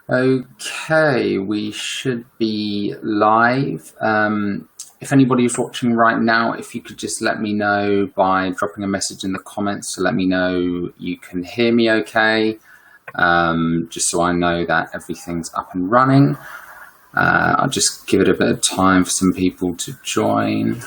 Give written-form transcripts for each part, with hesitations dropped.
Okay, we should be live. If anybody is watching right now, if you could just let me know by dropping a message in the comments to let me know you can hear me okay, just so I know that everything's up and running. I'll just give it a bit of time for some people to join.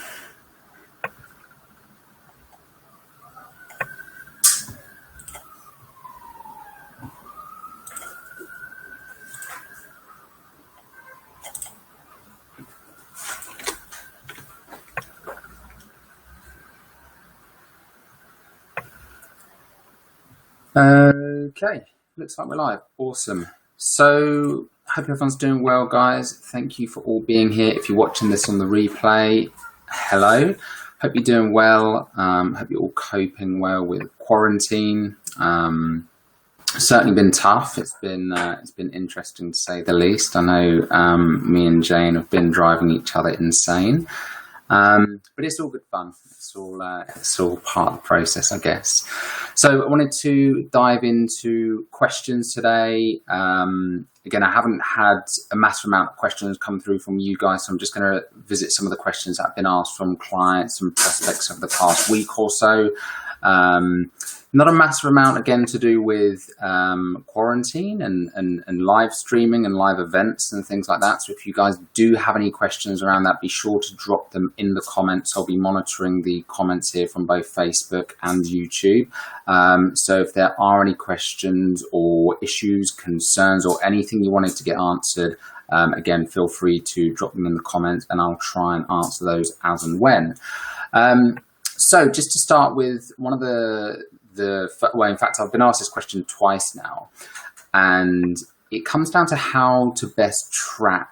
Okay, looks like we're live. Awesome. So, hope everyone's doing well, guys. Thank you for all being here. If you're watching this on the replay, hello. Hope you're doing well. Hope you're all coping well with quarantine. Certainly been tough. It's been interesting to say the least. I know me and Jane have been driving each other insane. But it's all good fun. It's all part of the process, I guess. So I wanted to dive into questions today. Again, I haven't had a massive amount of questions come through from you guys, so I'm just going to visit some of the questions that have been asked from clients and prospects over the past week or so. Not a massive amount, again, to do with quarantine and live streaming and live events and things like that. So if you guys do have any questions around that, be sure to drop them in the comments. I'll be monitoring the comments here from both Facebook and YouTube. So if there are any questions or issues, concerns, or anything you wanted to get answered, again, feel free to drop them in the comments and I'll try and answer those as and when. So just to start with, one of well, in fact, I've been asked this question twice now, and it comes down to how to best track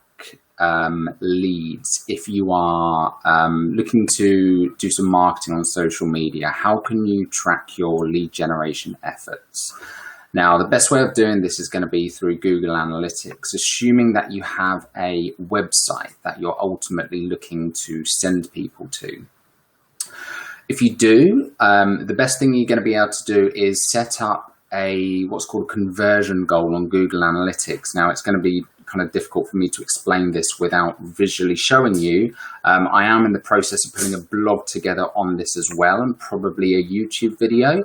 leads. If you are looking to do some marketing on social media, how can you track your lead generation efforts? Now, the best way of doing this is going to be through Google Analytics, assuming that you have a website that you're ultimately looking to send people to. If you do, the best thing you're going to be able to do is set up what's called a conversion goal on Google Analytics. Now, it's going to be kind of difficult for me to explain this without visually showing you. I am in the process of putting a blog together on this as well, and probably a YouTube video.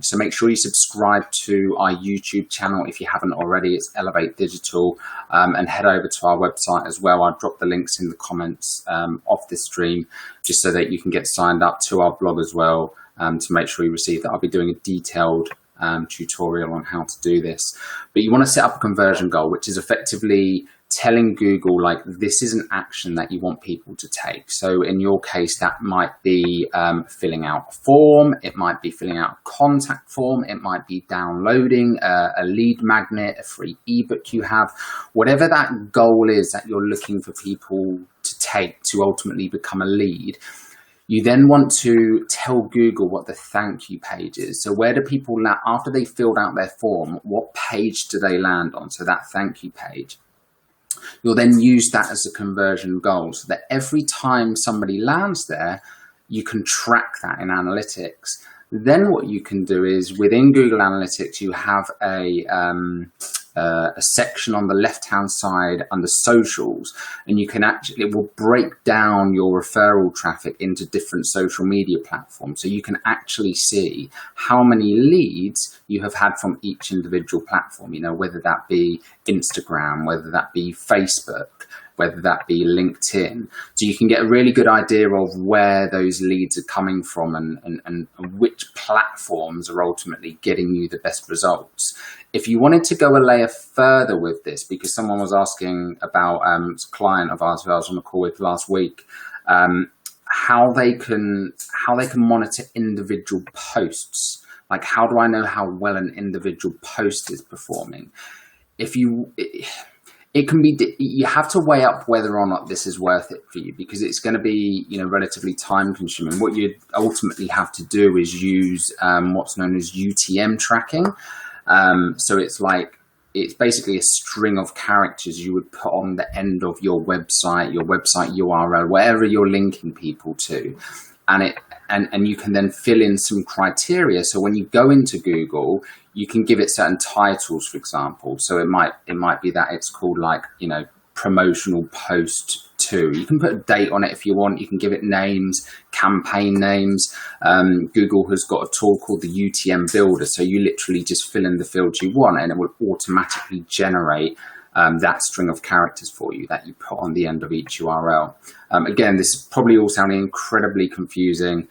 So make sure you subscribe to our YouTube channel if you haven't already. It's Elevate Digital, and head over to our website as well. I'll drop the links in the comments of this stream, just so that you can get signed up to our blog as well, to make sure you receive that. I'll be doing a detailed tutorial on how to do this. But you want to set up a conversion goal, which is effectively telling Google, like, this is an action that you want people to take. So in your case, that might be filling out a form, it might be filling out a contact form, it might be downloading a lead magnet, a free ebook you have, whatever that goal is that you're looking for people to take to ultimately become a lead. You then want to tell Google what the thank you page is. So where do people land after they filled out their form? What page do they land on? So that thank you page. You'll then use that as a conversion goal, so that every time somebody lands there, you can track that in analytics. Then what you can do is, within Google Analytics, you have a section on the left-hand side under socials, and you can actually, it will break down your referral traffic into different social media platforms. So you can actually see how many leads you have had from each individual platform, you know, whether that be Instagram, whether that be Facebook, whether that be LinkedIn. So you can get a really good idea of where those leads are coming from and which platforms are ultimately getting you the best results. If you wanted to go a layer further with this, because someone was asking about a client of ours who I was on a call with last week, how they can monitor individual posts. Like, how do I know how well an individual post is performing? It can be, you have to weigh up whether or not this is worth it for you, because it's going to be, you know, relatively time consuming. What you ultimately have to do is use what's known as UTM tracking. So it's basically a string of characters you would put on the end of your website URL, wherever you're linking people to. And and you can then fill in some criteria. So when you go into Google, you can give it certain titles, for example. So it might be that it's called like, promotional post 2. You can put a date on it if you want. You can give it names, campaign names. Google has got a tool called the UTM Builder. So you literally just fill in the fields you want, and it will automatically generate that string of characters for you that you put on the end of each URL. Again, this is probably all sounding incredibly confusing.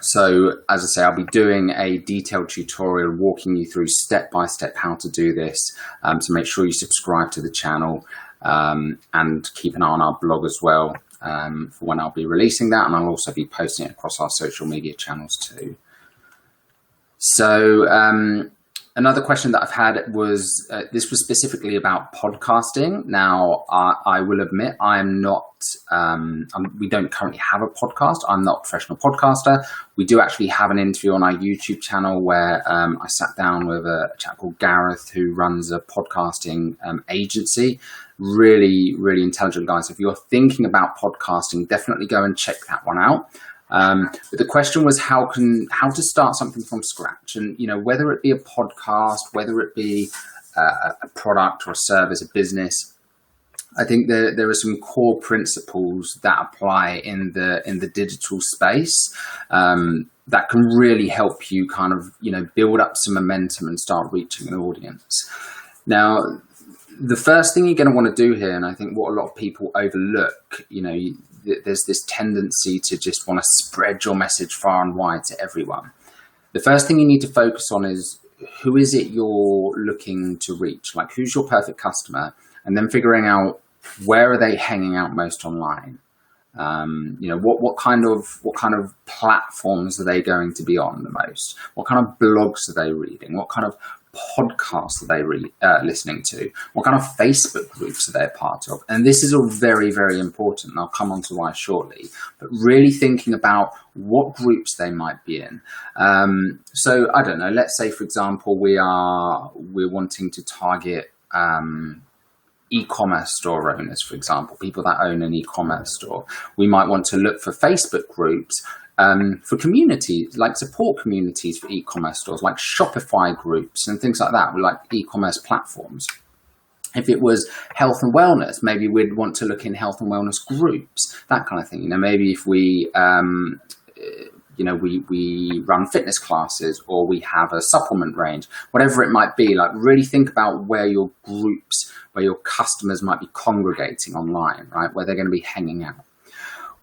So as I say, I'll be doing a detailed tutorial walking you through step by step how to do this. So make sure you subscribe to the channel and keep an eye on our blog as well for when I'll be releasing that. And I'll also be posting it across our social media channels too. So another question that I've had was, this was specifically about podcasting. Now, I will admit I'm not, we don't currently have a podcast. I'm not a professional podcaster. We do actually have an interview on our YouTube channel where I sat down with a chap called Gareth, who runs a podcasting agency. Really, really intelligent guys. If you're thinking about podcasting, definitely go and check that one out. But the question was how to start something from scratch, and whether it be a podcast, whether it be a product or a service, a business. I think there are some core principles that apply in the digital space that can really help you kind of build up some momentum and start reaching an audience. Now, the first thing you're going to want to do here, and I think what a lot of people overlook, there's this tendency to just want to spread your message far and wide to everyone. The first thing you need to focus on is, who is it you're looking to reach? Like, who's your perfect customer? And then figuring out, where are they hanging out most online? What kind of platforms are they going to be on the most? What kind of blogs are they reading? What kind of podcasts are they listening to? What kind of Facebook groups are they a part of? And this is all very, very important, and I'll come on to why shortly, but really thinking about what groups they might be in. So I don't know, let's say, for example, we're wanting to target e-commerce store owners, for example, people that own an e-commerce store. We might want to look for Facebook groups for communities, like support communities for e-commerce stores, like Shopify groups and things like that, like e-commerce platforms. If it was health and wellness, maybe we'd want to look in health and wellness groups, that kind of thing. Maybe if we we run fitness classes, or we have a supplement range, whatever it might be, like really think about where your groups, where your customers might be congregating online, right? Where they're going to be hanging out.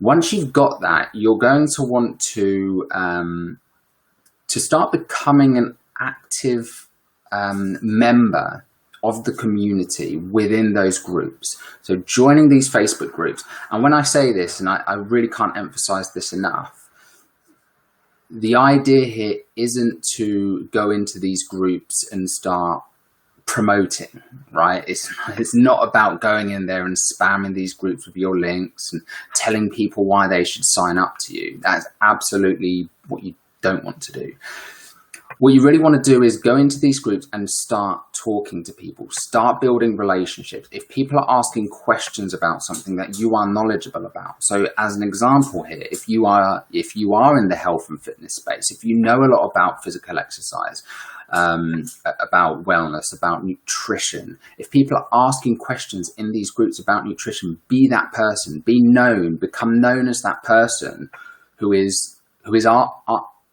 Once you've got that, you're going to want to start becoming an active member of the community within those groups. So joining these Facebook groups. And when I say this, and I really can't emphasize this enough, the idea here isn't to go into these groups and start promoting, right? It's not about going in there and spamming these groups with your links and telling people why they should sign up to you. That's absolutely what you don't want to do. What you really want to do is go into these groups and start talking to people, start building relationships. If people are asking questions about something that you are knowledgeable about. So as an example here, if you are in the health and fitness space, if you know a lot about physical exercise, about wellness, about nutrition, if people are asking questions in these groups about nutrition, be that person, be known, become known as that person who is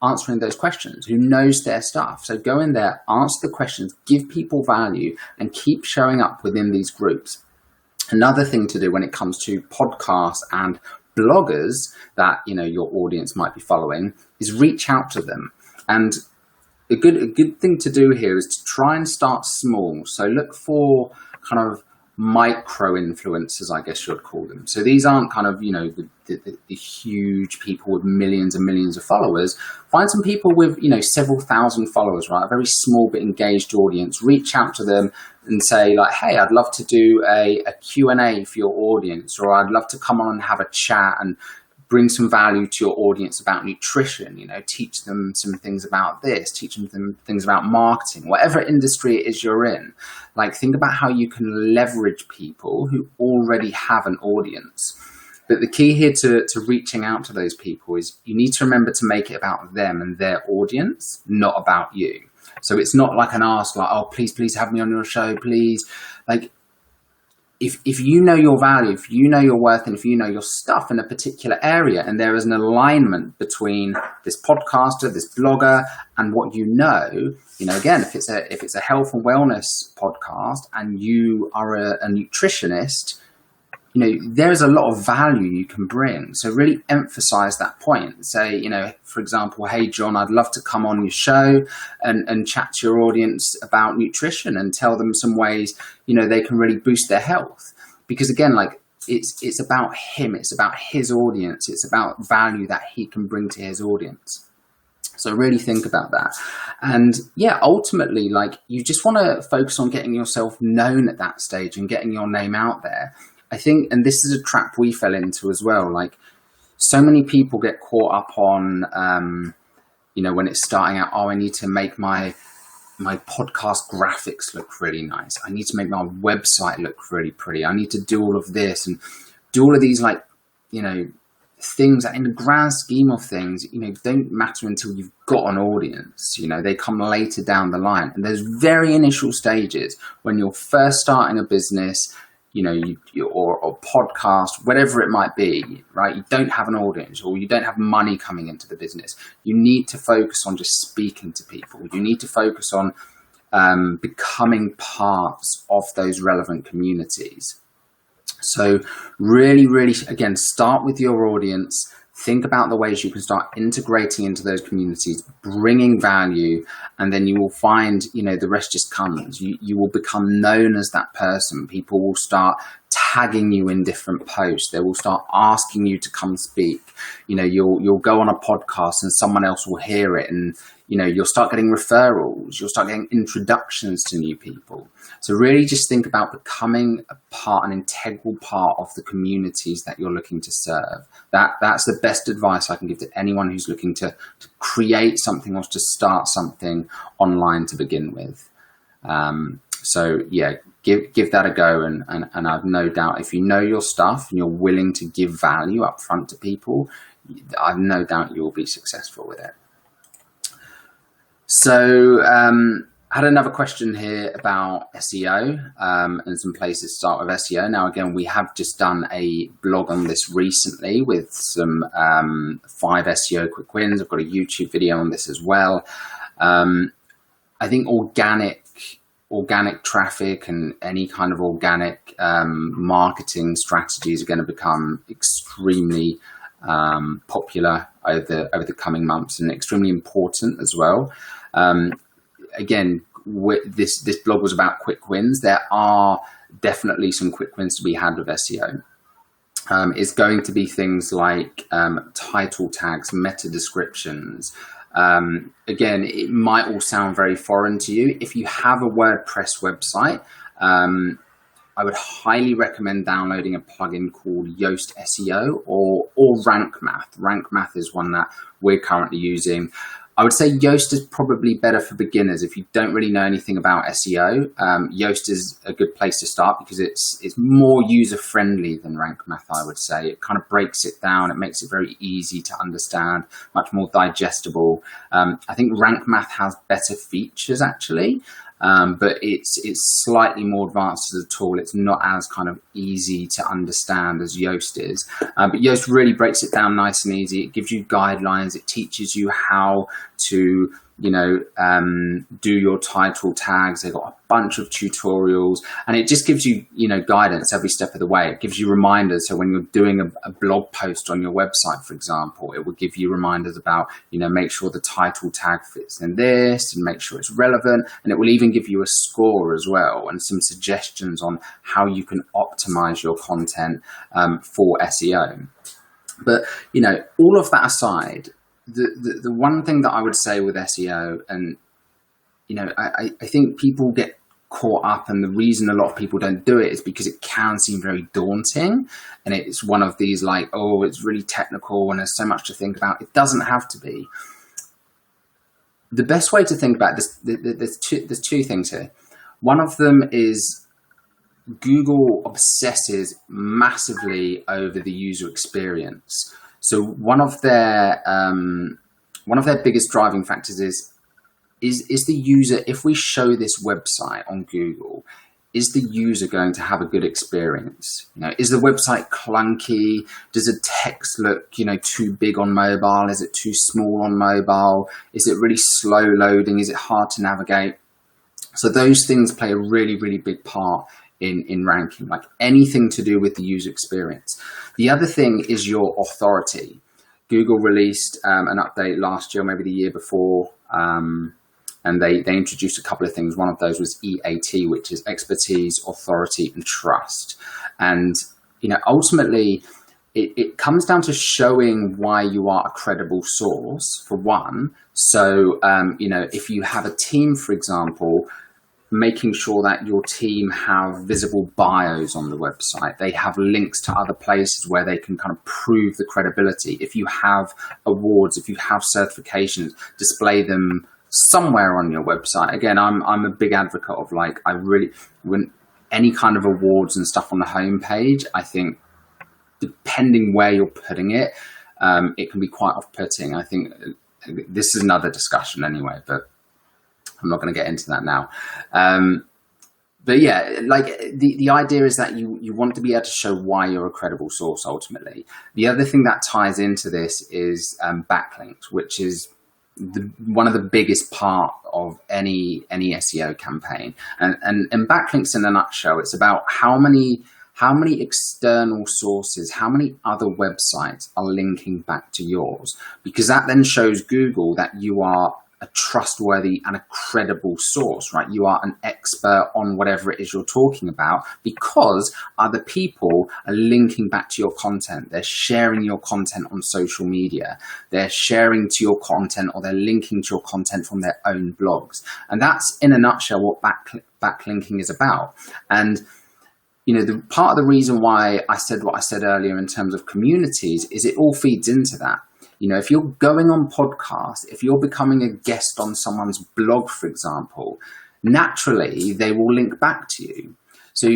answering those questions, who knows their stuff. So go in there, answer the questions, give people value, and keep showing up within these groups. Another thing to do when it comes to podcasts and bloggers that your audience might be following is reach out to them. And a good thing to do here is to try and start small. So look for kind of micro influencers, I guess you'd call them. So these aren't kind of, the huge people with millions and millions of followers. Find some people with, several thousand followers, right? A very small but engaged audience. Reach out to them and say like, hey, I'd love to do a Q&A for your audience, or I'd love to come on and have a chat and bring some value to your audience about nutrition, teach them some things about this, teach them things about marketing, whatever industry it is you're in. Like, think about how you can leverage people who already have an audience. But the key here to reaching out to those people is you need to remember to make it about them and their audience, not about you. So it's not like an ask like, oh, please have me on your show, please. Like, if you know your value, if you know your worth, and if you know your stuff in a particular area, and there is an alignment between this podcaster, this blogger, and what you know, again, if it's a health and wellness podcast and you are a nutritionist, there's a lot of value you can bring. So really emphasize that point. Say, for example, hey, John, I'd love to come on your show and chat to your audience about nutrition and tell them some ways, they can really boost their health. Because again, like it's about him. It's about his audience. It's about value that he can bring to his audience. So really think about that. And yeah, ultimately, like you just want to focus on getting yourself known at that stage and getting your name out there. I think, and this is a trap we fell into as well, like so many people get caught up on, when it's starting out, I need to make my podcast graphics look really nice. I need to make my website look really pretty. I need to do all of this and do all of these, things that in the grand scheme of things, don't matter until you've got an audience. They come later down the line. And there's very initial stages when you're first starting a business, or a podcast, whatever it might be, right? You don't have an audience or you don't have money coming into the business. You need to focus on just speaking to people. You need to focus on becoming parts of those relevant communities. So really, really, again, start with your audience. Think about the ways you can start integrating into those communities, bringing value, and then you will find, the rest just comes. You will become known as that person. People will start tagging you in different posts. They will start asking you to come speak. You'll go on a podcast and someone else will hear it, and you'll start getting referrals. You'll start getting introductions to new people. So really just think about becoming an integral part of the communities that you're looking to serve. That's the best advice I can give to anyone who's looking to create something or to start something online to begin with. So yeah, give that a go. And I've no doubt if you know your stuff and you're willing to give value up front to people, I've no doubt you'll be successful with it. So I had another question here about SEO and some places to start with SEO. Now, again, we have just done a blog on this recently with some 5 SEO quick wins. I've got a YouTube video on this as well. I think organic traffic and any kind of organic marketing strategies are going to become extremely popular over the coming months and extremely important as well. Again, this blog was about quick wins. There are definitely some quick wins to be had with SEO. It's going to be things like title tags, meta descriptions. Again, it might all sound very foreign to you. If you have a WordPress website, I would highly recommend downloading a plugin called Yoast SEO or Rank Math. Rank Math is one that we're currently using. I would say Yoast is probably better for beginners. If you don't really know anything about SEO, Yoast is a good place to start because it's more user-friendly than Rank Math, I would say. It kind of breaks it down. It makes it very easy to understand, much more digestible. I think Rank Math has better features, actually. But it's slightly more advanced as a tool. It's not as kind of easy to understand as Yoast is. But Yoast really breaks it down nice and easy. It gives you guidelines. It teaches you how to, do your title tags. They've got a bunch of tutorials and it just gives you, guidance every step of the way. It gives you reminders. So when you're doing a blog post on your website, for example, it will give you reminders about, make sure the title tag fits in this and make sure it's relevant. And it will even give you a score as well and some suggestions on how you can optimize your content for SEO. But, all of that aside, the one thing that I would say with SEO, and I think people get caught up, and the reason a lot of people don't do it is because it can seem very daunting, and it's one of these like, oh, it's really technical and there's so much to think about. It doesn't have to be. The best way to think about this, there's two things here. One of them is Google obsesses massively over the user experience. So one of their biggest driving factors is the user. If we show this website on Google, is the user going to have a good experience? Is the website clunky? Does the text look, too big on mobile? Is it too small on mobile? Is it really slow loading? Is it hard to navigate? So those things play a really, really big part in ranking, like anything to do with the user experience. The other thing is your authority. Google released an update last year, maybe the year before, and they introduced a couple of things. One of those was EAT, which is expertise, authority, and trust. And, ultimately, it comes down to showing why you are a credible source, for one. So, if you have a team, for example, making sure that your team have visible bios on the website. They have links to other places where they can kind of prove the credibility. If you have awards, if you have certifications, display them somewhere on your website. Again, I'm a big advocate of when any kind of awards and stuff on the homepage, I think depending where you're putting it, it can be quite off-putting. I think this is another discussion anyway, but I'm not going to get into that now. But yeah, the idea is that you want to be able to show why you're a credible source ultimately. The other thing that ties into this is backlinks, which is one of the biggest part of any SEO campaign. And backlinks in a nutshell, it's about how many external sources, how many other websites are linking back to yours, because that then shows Google that you are a trustworthy and a credible source, right? You are an expert on whatever it is you're talking about, because other people are linking back to your content. They're sharing your content on social media. They're sharing to your content, or they're linking to your content from their own blogs. And that's in a nutshell what backlinking is about. And the part of the reason why I said what I said earlier in terms of communities is it all feeds into that. If you're going on podcasts, if you're becoming a guest on someone's blog, for example, naturally they will link back to you. So,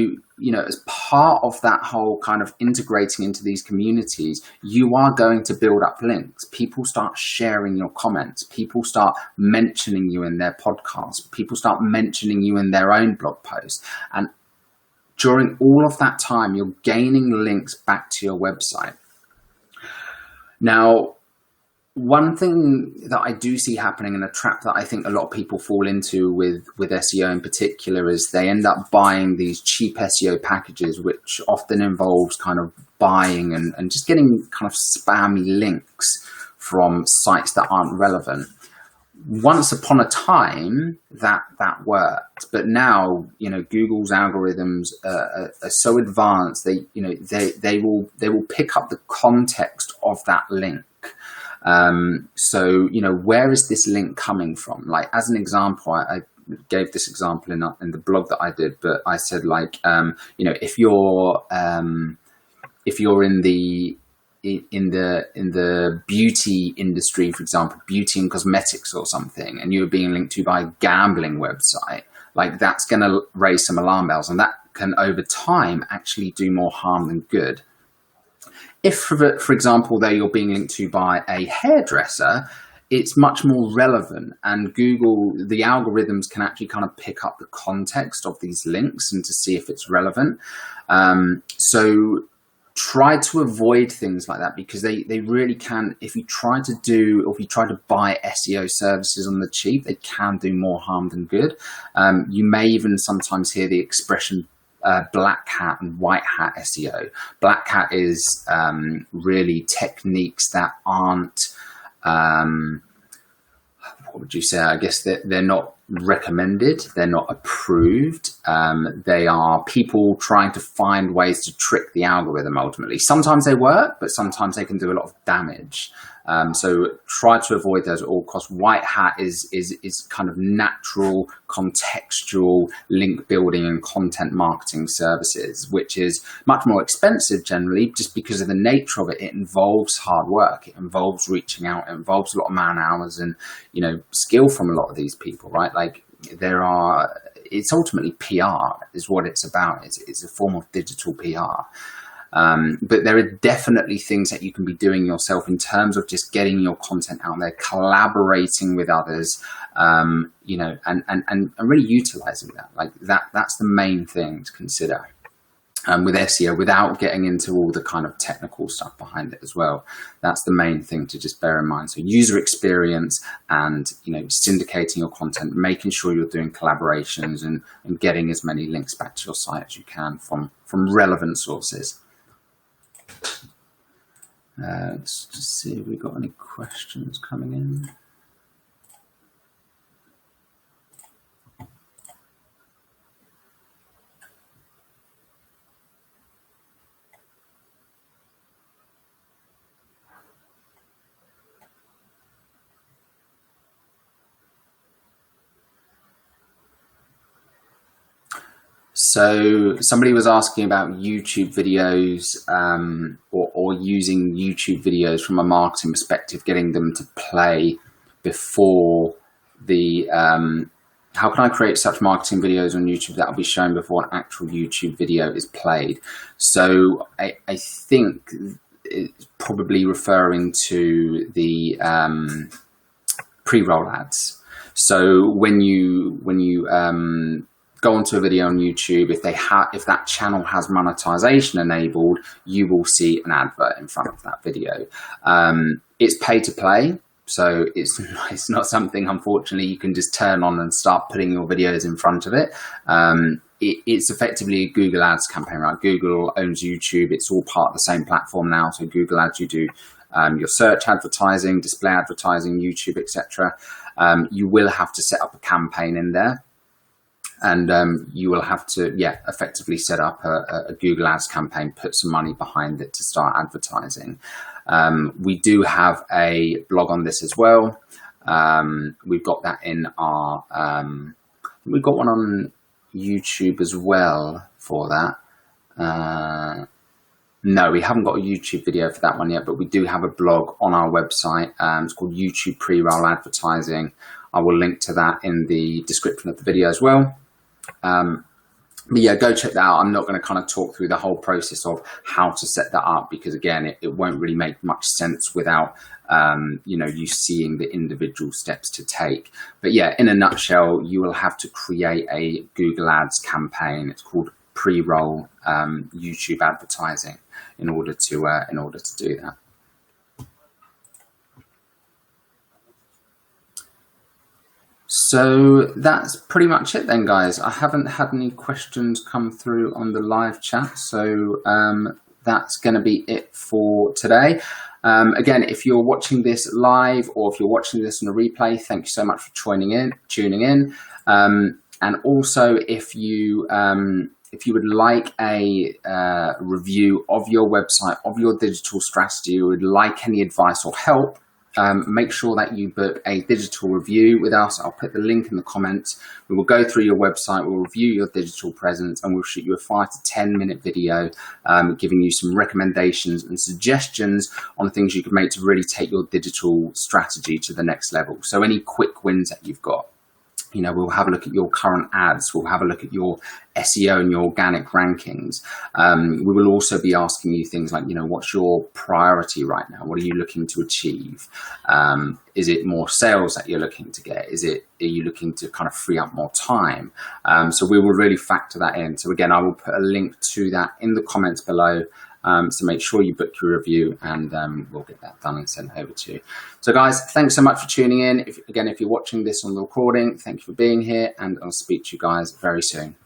as part of that whole kind of integrating into these communities, you are going to build up links. People start sharing your comments. People start mentioning you in their podcasts. People start mentioning you in their own blog posts. And during all of that time, you're gaining links back to your website. Now, one thing that I do see happening, and a trap that I think a lot of people fall into with SEO in particular, is they end up buying these cheap SEO packages, which often involves kind of buying and just getting kind of spammy links from sites that aren't relevant. Once upon a time, that worked, but now Google's algorithms are so advanced. They will pick up the context of that link. So where is this link coming from? Like, as an example, I gave this example in the blog that I did, but I said if you're in the beauty industry, for example, beauty and cosmetics or something, and you're being linked to by a gambling website, that's going to raise some alarm bells, and that can over time actually do more harm than good. If, for example, though, you're being linked to by a hairdresser, it's much more relevant, and Google, the algorithms can actually kind of pick up the context of these links and to see if it's relevant. So try to avoid things like that, because they really can. If you try to buy SEO services on the cheap, they can do more harm than good. You may even sometimes hear the expression black hat and white hat SEO. Black hat is really techniques that aren't, what would you say? I guess they're not recommended, they're not approved. They are people trying to find ways to trick the algorithm ultimately. Sometimes they work, but sometimes they can do a lot of damage. So try to avoid those at all costs. White hat is kind of natural, contextual link building and content marketing services, which is much more expensive generally, just because of the nature of it. It involves hard work. It involves reaching out. It involves a lot of man hours and, skill from a lot of these people, right? Like it's ultimately PR is what it's about. It's a form of digital PR. But there are definitely things that you can be doing yourself in terms of just getting your content out there, collaborating with others, you know, and really utilizing that. Like that's the main thing to consider. With SEO, without getting into all the kind of technical stuff behind it as well. That's the main thing to just bear in mind. So user experience and, you know, syndicating your content, making sure you're doing collaborations and getting as many links back to your site as you can from relevant sources. Let's just see if we've got any questions coming in. So somebody was asking about YouTube videos or using YouTube videos from a marketing perspective, getting them to play before the, how can I create such marketing videos on YouTube that will be shown before an actual YouTube video is played? So I think it's probably referring to the pre-roll ads. So when you go onto a video on YouTube, if that channel has monetization enabled, you will see an advert in front of that video. It's pay to play, so it's not something, unfortunately, you can just turn on and start putting your videos in front of it. It's effectively a Google Ads campaign, right? Google owns YouTube. It's all part of the same platform now. So Google Ads, you do your search advertising, display advertising, YouTube, etc. You will have to set up a campaign in there. And you will have to, effectively set up a Google Ads campaign, put some money behind it to start advertising. We do have a blog on this as well. We've got that in our, we've got one on YouTube as well for that. No, we haven't got a YouTube video for that one yet, but we do have a blog on our website. It's called YouTube Pre-Roll Advertising. I will link to that in the description of the video as well. But yeah, go check that out. I'm not going to kind of talk through the whole process of how to set that up, because again, it won't really make much sense without, you know, you seeing the individual steps to take. But yeah, in a nutshell, you will have to create a Google Ads campaign. It's called pre-roll YouTube advertising in order to do that. So that's pretty much it then, guys. I haven't had any questions come through on the live chat, so that's going to be it for today. Again, if you're watching this live or if you're watching this on a replay, thank you so much for tuning in. And also, if you would like a review of your website, of your digital strategy, or would like any advice or help, make sure that you book a digital review with us. I'll put the link in the comments. We will go through your website, we'll review your digital presence, and we'll shoot you a 5 to 10 minute video giving you some recommendations and suggestions on the things you can make to really take your digital strategy to the next level. So any quick wins that you've got. You know, we'll have a look at your current ads. We'll have a look at your SEO and your organic rankings. We will also be asking you things like, you know, what's your priority right now? What are you looking to achieve? Is it more sales that you're looking to get? Are you looking to kind of free up more time? So we will really factor that in. So again, I will put a link to that in the comments below. So make sure you book your review, and we'll get that done and sent over to you. So guys, thanks so much for tuning in. If you're watching this on the recording, thank you for being here, and I'll speak to you guys very soon.